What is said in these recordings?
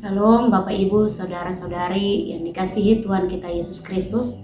Salam Bapak Ibu, Saudara-saudari yang dikasihi Tuhan kita Yesus Kristus.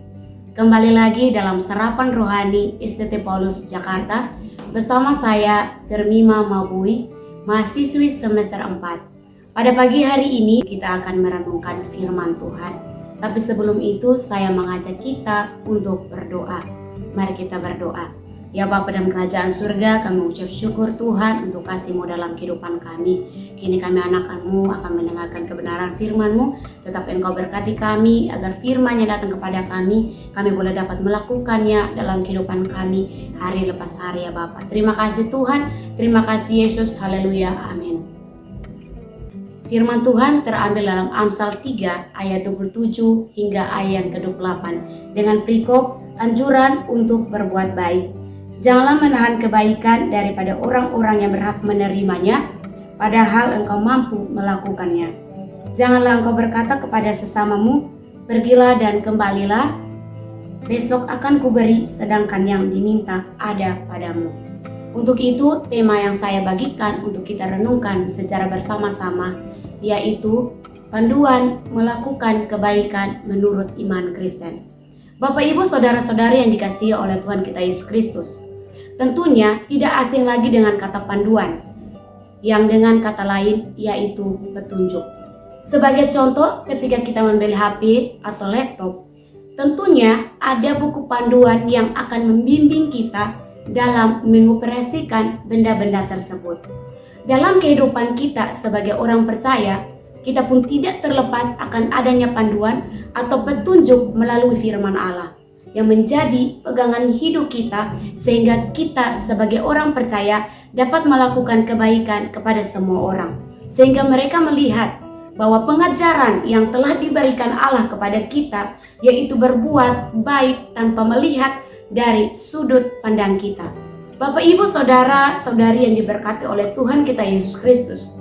Kembali lagi dalam Sarapan Rohani STT Paulus Jakarta bersama saya Firmima Mabui, mahasiswi semester 4. Pada pagi hari ini kita akan merenungkan firman Tuhan. Tapi sebelum itu saya mengajak kita untuk berdoa. Mari kita berdoa. Ya Bapa dalam kerajaan surga, kami ucap syukur Tuhan untuk kasih-Mu dalam kehidupan kami. Kini kami anak-Mu akan mendengarkan kebenaran firman-Mu. Tetap Engkau berkati kami agar firman-Nya datang kepada kami boleh dapat melakukannya dalam kehidupan kami hari lepas hari ya Bapa. Terima kasih Tuhan, terima kasih Yesus, haleluya, amin. Firman Tuhan terambil dalam Amsal 3 ayat 27 hingga ayat yang ke-28 dengan perikop anjuran untuk berbuat baik. Janganlah menahan kebaikan daripada orang-orang yang berhak menerimanya, padahal engkau mampu melakukannya. Janganlah engkau berkata kepada sesamamu, pergilah dan kembalilah, besok akan kuberi sedangkan yang diminta ada padamu. Untuk itu, tema yang saya bagikan untuk kita renungkan secara bersama-sama, yaitu panduan melakukan kebaikan menurut iman Kristen. Bapak Ibu Saudara-saudari yang dikasihi oleh Tuhan kita Yesus Kristus, tentunya tidak asing lagi dengan kata panduan, yang dengan kata lain yaitu petunjuk. Sebagai contoh, ketika kita membeli HP atau laptop, tentunya ada buku panduan yang akan membimbing kita dalam mengoperasikan benda-benda tersebut. Dalam kehidupan kita sebagai orang percaya, kita pun tidak terlepas akan adanya panduan atau petunjuk melalui firman Allah yang menjadi pegangan hidup kita, sehingga kita sebagai orang percaya dapat melakukan kebaikan kepada semua orang, sehingga mereka melihat bahwa pengajaran yang telah diberikan Allah kepada kita, yaitu berbuat baik tanpa melihat dari sudut pandang kita. Bapak Ibu Saudara Saudari yang diberkati oleh Tuhan kita Yesus Kristus,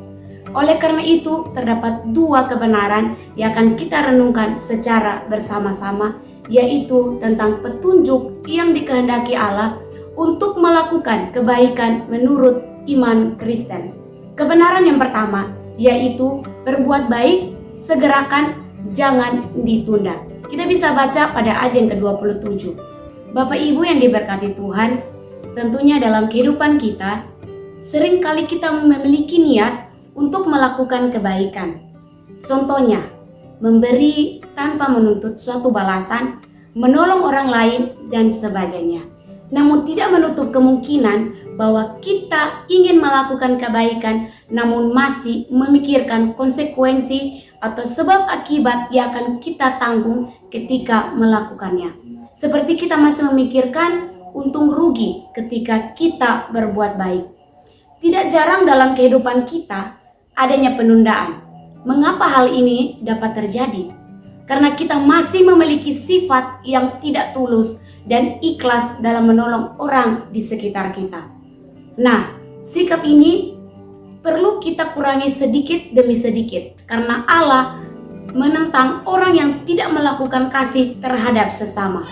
oleh karena itu terdapat dua kebenaran yang akan kita renungkan secara bersama-sama, yaitu tentang petunjuk yang dikehendaki Allah untuk melakukan kebaikan menurut iman Kristen. Kebenaran yang pertama yaitu berbuat baik, segerakan, jangan ditunda. Kita bisa baca pada ayat yang ke-27. Bapak Ibu yang diberkati Tuhan, tentunya dalam kehidupan kita seringkali kita memiliki niat untuk melakukan kebaikan. Contohnya, memberi tanpa menuntut suatu balasan, menolong orang lain, dan sebagainya. Namun tidak menutup kemungkinan bahwa kita ingin melakukan kebaikan namun masih memikirkan konsekuensi atau sebab akibat yang akan kita tanggung ketika melakukannya. Seperti kita masih memikirkan untung rugi ketika kita berbuat baik. Tidak jarang dalam kehidupan kita adanya penundaan. Mengapa hal ini dapat terjadi? Karena kita masih memiliki sifat yang tidak tulus dan ikhlas dalam menolong orang di sekitar kita. Nah, sikap ini perlu kita kurangi sedikit demi sedikit, karena Allah menentang orang yang tidak melakukan kasih terhadap sesama.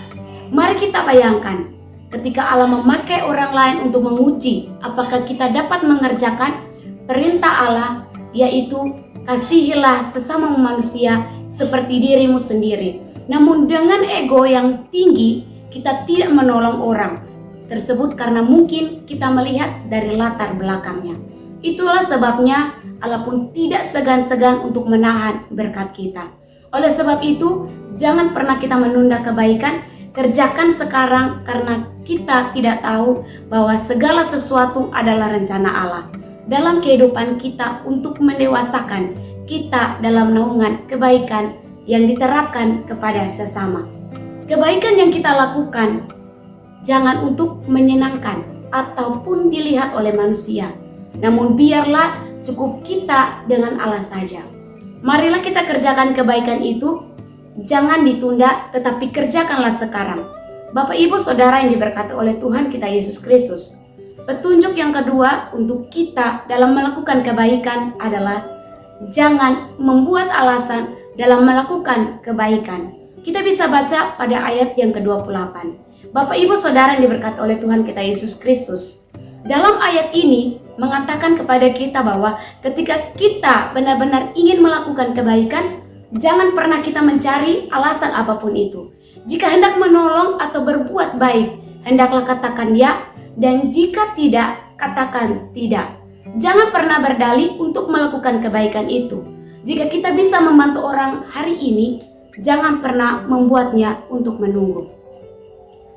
Mari kita bayangkan, ketika Allah memakai orang lain untuk menguji apakah kita dapat mengerjakan perintah Allah, yaitu kasihilah sesama manusia seperti dirimu sendiri. Namun dengan ego yang tinggi, kita tidak menolong orang tersebut karena mungkin kita melihat dari latar belakangnya. Itulah sebabnya Allah pun tidak segan-segan untuk menahan berkat kita. Oleh sebab itu, jangan pernah kita menunda kebaikan. Kerjakan sekarang, karena kita tidak tahu bahwa segala sesuatu adalah rencana Allah dalam kehidupan kita untuk mendewasakan kita dalam naungan kebaikan yang diterapkan kepada sesama. Kebaikan yang kita lakukan jangan untuk menyenangkan ataupun dilihat oleh manusia, namun biarlah cukup kita dengan Allah saja. Marilah kita kerjakan kebaikan itu, jangan ditunda, tetapi kerjakanlah sekarang. Bapak Ibu Saudara yang diberkati oleh Tuhan kita Yesus Kristus, petunjuk yang kedua untuk kita dalam melakukan kebaikan adalah jangan membuat alasan dalam melakukan kebaikan. Kita bisa baca pada ayat yang ke-28. Bapak Ibu Saudara yang diberkati oleh Tuhan kita Yesus Kristus, dalam ayat ini mengatakan kepada kita bahwa ketika kita benar-benar ingin melakukan kebaikan, jangan pernah kita mencari alasan apapun itu. Jika hendak menolong atau berbuat baik, hendaklah katakan ya, dan jika tidak, katakan tidak. Jangan pernah berdalih untuk melakukan kebaikan itu. Jika kita bisa membantu orang hari ini, jangan pernah membuatnya untuk menunggu.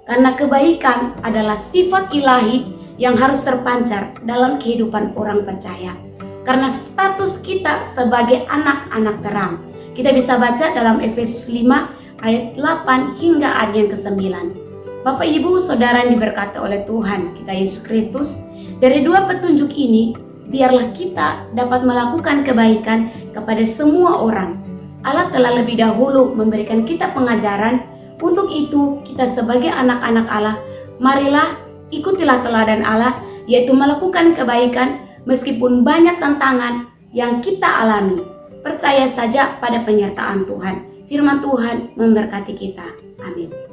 Karena kebaikan adalah sifat ilahi yang harus terpancar dalam kehidupan orang percaya. Karena status kita sebagai anak-anak terang. Kita bisa baca dalam Efesus 5 ayat 8 hingga ayat yang ke-9. Bapak, Ibu, Saudara yang diberkati oleh Tuhan kita Yesus Kristus, dari dua petunjuk ini, biarlah kita dapat melakukan kebaikan kepada semua orang. Allah telah lebih dahulu memberikan kita pengajaran. Untuk itu, kita sebagai anak-anak Allah, marilah ikutilah teladan Allah, yaitu melakukan kebaikan meskipun banyak tantangan yang kita alami. Percaya saja pada penyertaan Tuhan. Firman Tuhan memberkati kita. Amin.